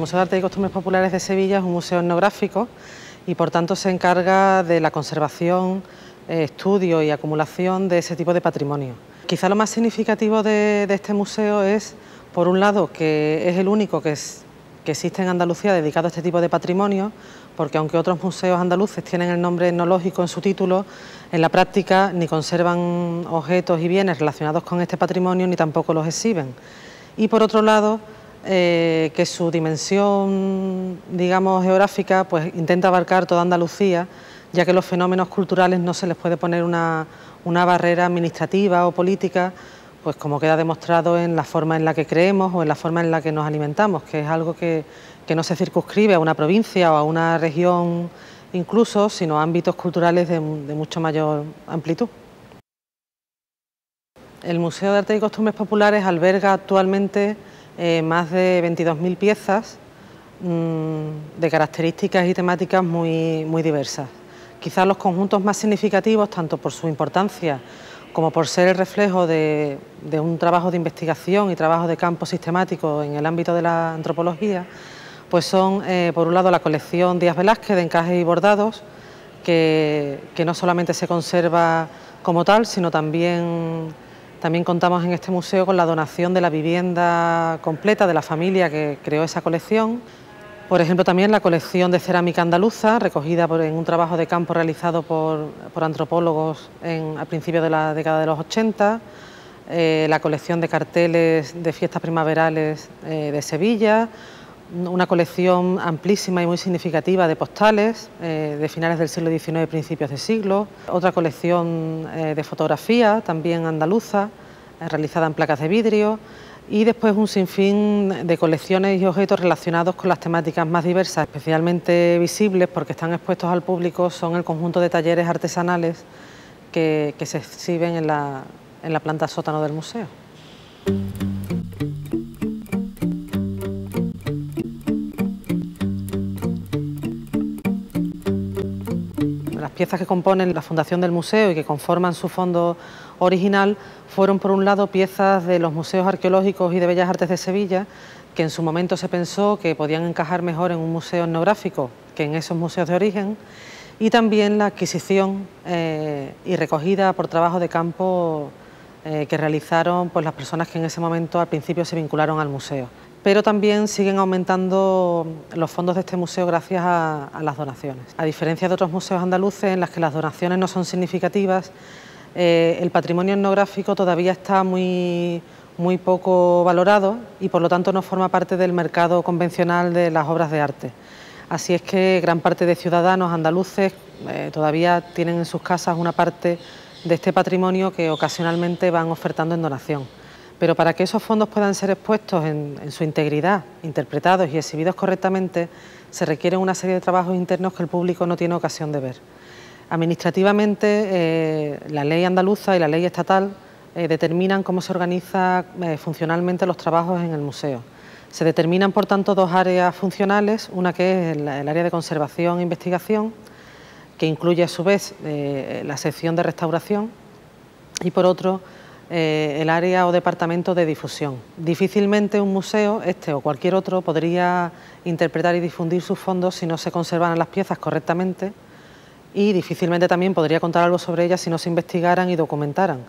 Museo de Arte y Costumbres Populares de Sevilla es un museo etnográfico y por tanto se encarga de la conservación, estudio y acumulación de ese tipo de patrimonio. Quizá lo más significativo de este museo es, por un lado, que es el único que existe en Andalucía dedicado a este tipo de patrimonio, porque aunque otros museos andaluces tienen el nombre etnológico en su título, en la práctica ni conservan objetos y bienes relacionados con este patrimonio ni tampoco los exhiben. Y por otro lado, que su dimensión, digamos, geográfica, pues intenta abarcar toda Andalucía, ya que los fenómenos culturales no se les puede poner una barrera administrativa o política, pues como queda demostrado en la forma en la que creemos o en la forma en la que nos alimentamos, que es algo que no se circunscribe a una provincia o a una región incluso, sino a ámbitos culturales de mucho mayor amplitud. El Museo de Arte y Costumbres Populares alberga actualmente más de 22.000 piezas de características y temáticas muy diversas. Quizás los conjuntos más significativos, tanto por su importancia como por ser el reflejo de un trabajo de investigación y trabajo de campo sistemático en el ámbito de la antropología, pues son, por un lado, la colección Díaz Velázquez de encajes y bordados, que no solamente se conserva como tal, sino también contamos en este museo con la donación de la vivienda completa de la familia que creó esa colección. Por ejemplo, también la colección de cerámica andaluza, recogida en un trabajo de campo realizado por antropólogos a principios de la década de los 80, la colección de carteles de fiestas primaverales de Sevilla, una colección amplísima y muy significativa de postales de finales del siglo XIX y principios de siglo, otra colección de fotografía, también andaluza, realizada en placas de vidrio, y después un sinfín de colecciones y objetos relacionados con las temáticas más diversas, especialmente visibles porque están expuestos al público, son el conjunto de talleres artesanales que se exhiben en la planta sótano del museo. Las piezas que componen la fundación del museo y que conforman su fondo original fueron, por un lado, piezas de los museos arqueológicos y de Bellas Artes de Sevilla, que en su momento se pensó que podían encajar mejor en un museo etnográfico que en esos museos de origen, y también la adquisición y recogida por trabajo de campo que realizaron pues, las personas que en ese momento al principio se vincularon al museo. Pero también siguen aumentando los fondos de este museo gracias a las donaciones. A diferencia de otros museos andaluces en las que las donaciones no son significativas, el patrimonio etnográfico todavía está muy poco valorado y por lo tanto no forma parte del mercado convencional de las obras de arte. Así es que gran parte de ciudadanos andaluces todavía tienen en sus casas una parte de este patrimonio que ocasionalmente van ofertando en donación. Pero para que esos fondos puedan ser expuestos en su integridad, interpretados y exhibidos correctamente, se requieren una serie de trabajos internos que el público no tiene ocasión de ver. Administrativamente, la ley andaluza y la ley estatal determinan cómo se organizan funcionalmente los trabajos en el museo. Se determinan, por tanto, dos áreas funcionales, una que es el área de conservación e investigación, que incluye a su vez la sección de restauración, y por otro, el área o departamento de difusión. Difícilmente un museo, este o cualquier otro, podría interpretar y difundir sus fondos si no se conservaran las piezas correctamente, y difícilmente también podría contar algo sobre ellas si no se investigaran y documentaran.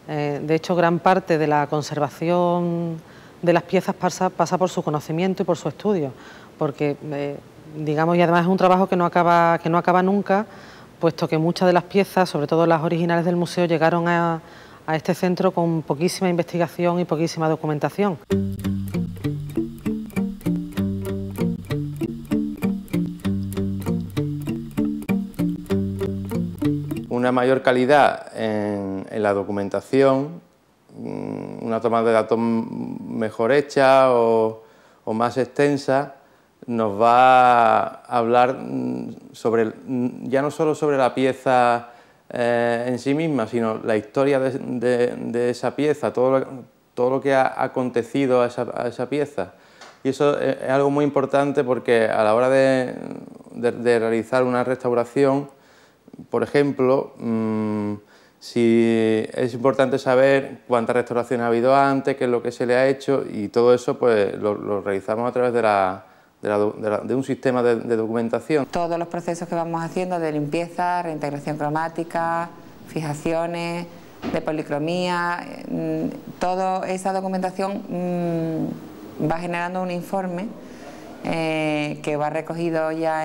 De hecho, gran parte de la conservación de las piezas pasa por su conocimiento y por su estudio, porque, digamos, y además es un trabajo que no acaba nunca, puesto que muchas de las piezas, sobre todo las originales del museo, llegaron a este centro con poquísima investigación y poquísima documentación. Una mayor calidad en la documentación, una toma de datos mejor hecha o más extensa, nos va a hablar ya no solo sobre la pieza en sí misma, sino la historia de esa pieza, todo lo que ha acontecido a esa pieza. Y eso es algo muy importante porque a la hora de realizar una restauración, por ejemplo, si es importante saber cuántas restauraciones ha habido antes, qué es lo que se le ha hecho, y todo eso pues lo realizamos a través de de un sistema de documentación. Todos los procesos que vamos haciendo de limpieza, reintegración cromática, fijaciones, de policromía, toda esa documentación va generando un informe que va recogido ya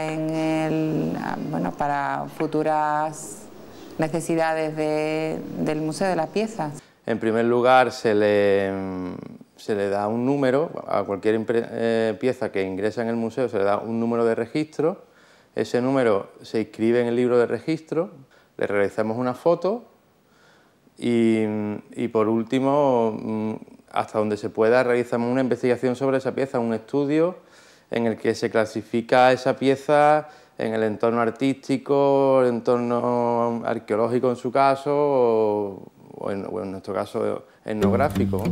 para futuras necesidades del Museo de las Piezas. En primer lugar, se le da un número, a cualquier pieza que ingresa en el museo se le da un número de registro, ese número se inscribe en el libro de registro, le realizamos una foto y por último, hasta donde se pueda, realizamos una investigación sobre esa pieza, un estudio en el que se clasifica esa pieza en el entorno artístico, el entorno arqueológico en su caso, o en nuestro caso etnográfico.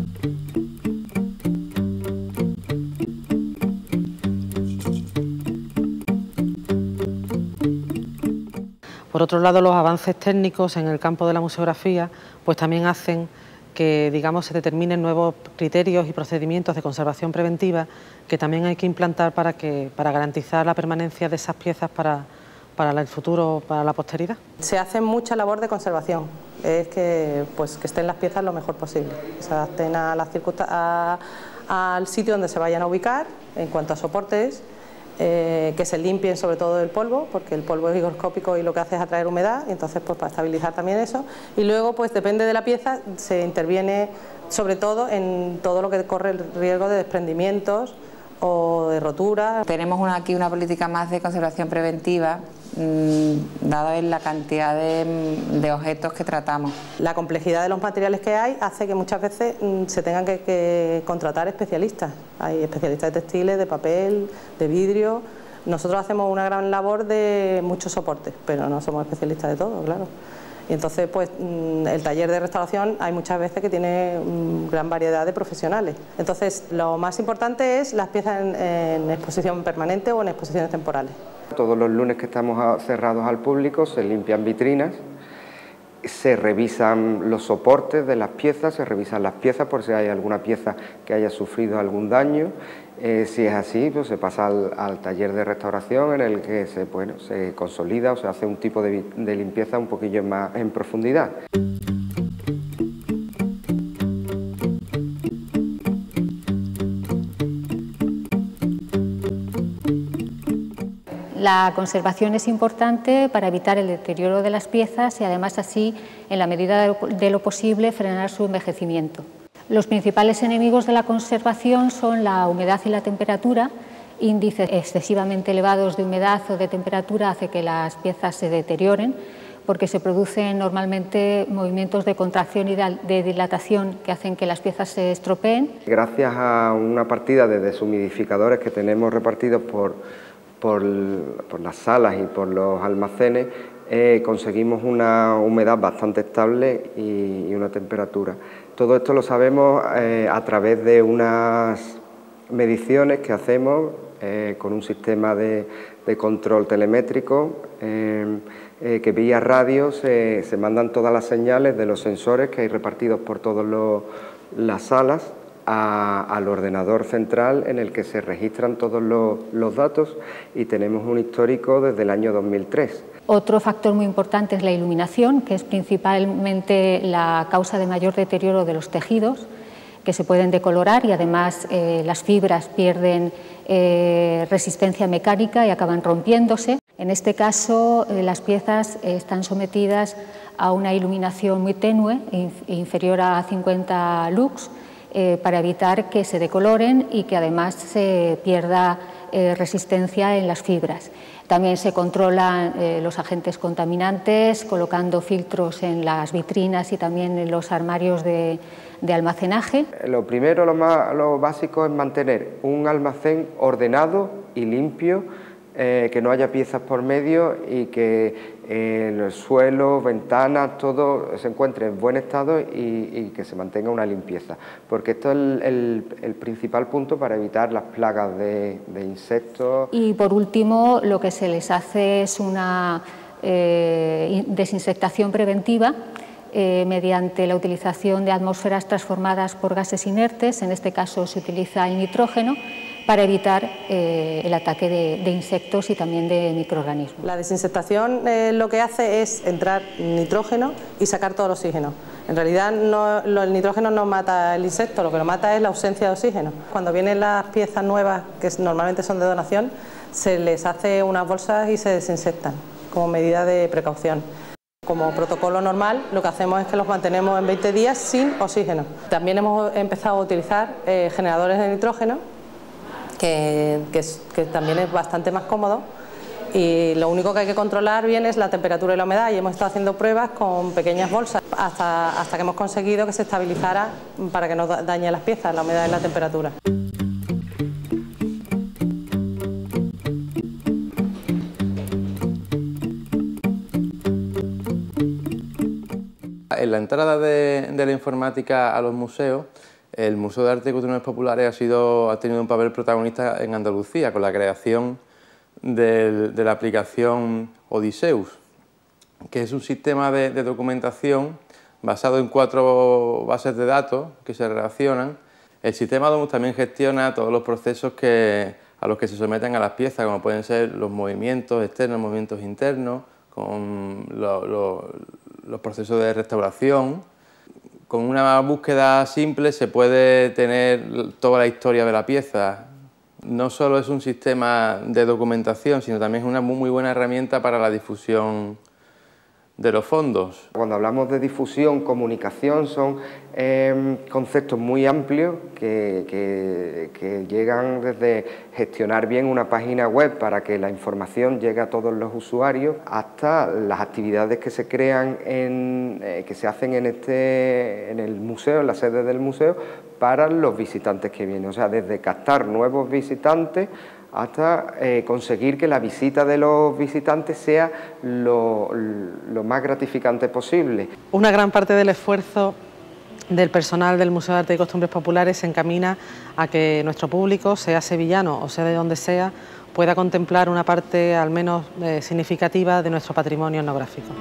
Por otro lado, los avances técnicos en el campo de la museografía pues también hacen que, digamos, se determinen nuevos criterios y procedimientos de conservación preventiva que también hay que implantar para garantizar la permanencia de esas piezas para el futuro, para la posteridad. Se hace mucha labor de conservación, es que estén las piezas lo mejor posible, se adapten al sitio donde se vayan a ubicar en cuanto a soportes, que se limpien sobre todo del polvo, porque el polvo es higroscópico y lo que hace es atraer humedad, y entonces para estabilizar también eso, y luego depende de la pieza, se interviene sobre todo en todo lo que corre el riesgo de desprendimientos o de roturas. Tenemos aquí una política más de conservación preventiva, dado en la cantidad de objetos que tratamos. La complejidad de los materiales que hay hace que muchas veces se tengan que contratar especialistas. Hay especialistas de textiles, de papel, de vidrio. Nosotros hacemos una gran labor de muchos soportes, pero no somos especialistas de todo, claro. Y entonces, el taller de restauración hay muchas veces que tiene gran variedad de profesionales. Entonces, lo más importante es las piezas en exposición permanente o en exposiciones temporales. Todos los lunes que estamos cerrados al público se limpian vitrinas, se revisan los soportes de las piezas, se revisan las piezas por si hay alguna pieza que haya sufrido algún daño. Si es así, se pasa al taller de restauración en el que se consolida o se hace un tipo de limpieza un poquillo más en profundidad. La conservación es importante para evitar el deterioro de las piezas y además así, en la medida de lo posible, frenar su envejecimiento. Los principales enemigos de la conservación son la humedad y la temperatura. Índices excesivamente elevados de humedad o de temperatura hace que las piezas se deterioren porque se producen normalmente movimientos de contracción y de dilatación que hacen que las piezas se estropeen. Gracias a una partida de deshumidificadores que tenemos repartidos por las salas y por los almacenes, conseguimos una humedad bastante estable y una temperatura. Todo esto lo sabemos a través de unas mediciones que hacemos con un sistema de control telemétrico que vía radio se mandan todas las señales de los sensores que hay repartidos por todas las salas al ordenador central en el que se registran todos los datos y tenemos un histórico desde el año 2003. Otro factor muy importante es la iluminación, que es principalmente la causa de mayor deterioro de los tejidos, que se pueden decolorar y además las fibras pierden resistencia mecánica y acaban rompiéndose. En este caso, las piezas están sometidas a una iluminación muy tenue, inferior a 50 lux, para evitar que se decoloren y que además se pierda resistencia en las fibras. También se controlan los agentes contaminantes colocando filtros en las vitrinas y también en los armarios de almacenaje. Lo primero, lo básico es mantener un almacén ordenado y limpio, que no haya piezas por medio y que el suelo, ventanas, todo se encuentre en buen estado y que se mantenga una limpieza, porque esto es el principal punto para evitar las plagas de insectos. Y por último, lo que se les hace es una desinsectación preventiva mediante la utilización de atmósferas transformadas por gases inertes. En este caso se utiliza el nitrógeno, para evitar el ataque de insectos y también de microorganismos. La desinsectación lo que hace es entrar nitrógeno y sacar todo el oxígeno. En realidad el nitrógeno no mata el insecto, lo que lo mata es la ausencia de oxígeno. Cuando vienen las piezas nuevas, que normalmente son de donación, se les hace unas bolsas y se desinsectan como medida de precaución. Como protocolo normal, lo que hacemos es que los mantenemos en 20 días sin oxígeno. También hemos empezado a utilizar generadores de nitrógeno, que también es bastante más cómodo, y lo único que hay que controlar bien es la temperatura y la humedad, y hemos estado haciendo pruebas con pequeñas bolsas hasta que hemos conseguido que se estabilizara para que no dañe las piezas, la humedad y la temperatura. En la entrada de la informática a los museos, el Museo de Arte y Costumbres Populares ha tenido un papel protagonista en Andalucía con la creación de la aplicación Odiseus, que es un sistema de documentación basado en 4 bases de datos que se relacionan. El sistema Domus también gestiona todos los procesos a los que se someten a las piezas, como pueden ser los movimientos externos, movimientos internos, con los procesos de restauración. Con una búsqueda simple se puede tener toda la historia de la pieza. No solo es un sistema de documentación, sino también es una muy buena herramienta para la difusión de los fondos. Cuando hablamos de difusión, comunicación, son conceptos muy amplios que llegan desde gestionar bien una página web para que la información llegue a todos los usuarios, hasta las actividades que se crean, que se hacen en el museo, en la sede del museo, para los visitantes que vienen. O sea, desde captar nuevos visitantes hasta conseguir que la visita de los visitantes sea lo más gratificante posible. Una gran parte del esfuerzo del personal del Museo de Arte y Costumbres Populares se encamina a que nuestro público, sea sevillano o sea de donde sea, pueda contemplar una parte al menos significativa de nuestro patrimonio etnográfico.